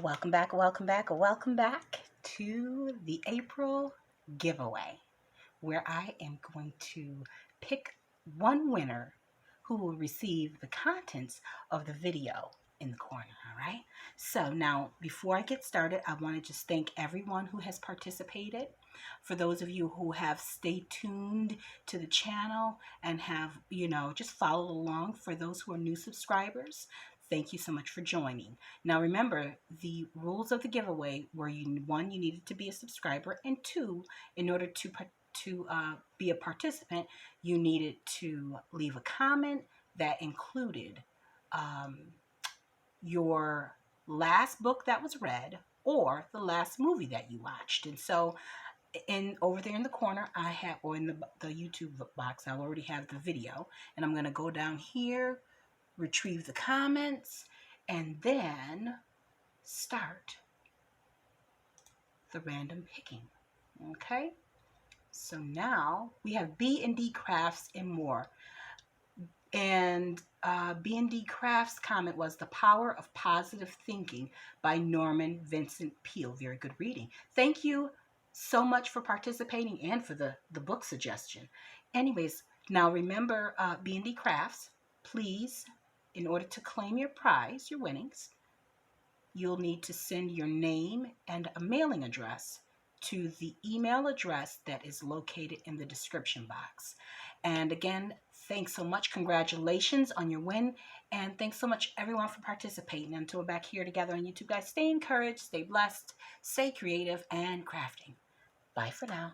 Welcome back to the April giveaway, where I am going to pick one winner who will receive the contents of the video in the corner, all right? So now, before I get started, I want to just thank everyone who has participated. For those of you who have stayed tuned to the channel and have, just followed along, for those who are new subscribers, thank you so much for joining. Now remember, the rules of the giveaway were one, you needed to be a subscriber, and two, in order to be a participant, you needed to leave a comment that included your last book that was read or the last movie that you watched. And so, over there in the corner, I have, or in the YouTube box, I already have the video, and I'm going to go down here, retrieve the comments, and then start the random picking. Okay, so now we have B&D Crafts and More. And B&D Crafts' comment was "The Power of Positive Thinking" by Norman Vincent Peale. Very good reading. Thank you so much for participating and for the book suggestion. Anyways, now remember, B&D Crafts, please, in order to claim your prize, your winnings, you'll need to send your name and a mailing address to the email address that is located in the description box. And again, thanks so much. Congratulations on your win. And thanks so much, everyone, for participating. Until we're back here together on YouTube, guys, stay encouraged, stay blessed, stay creative, and crafting. Bye for now.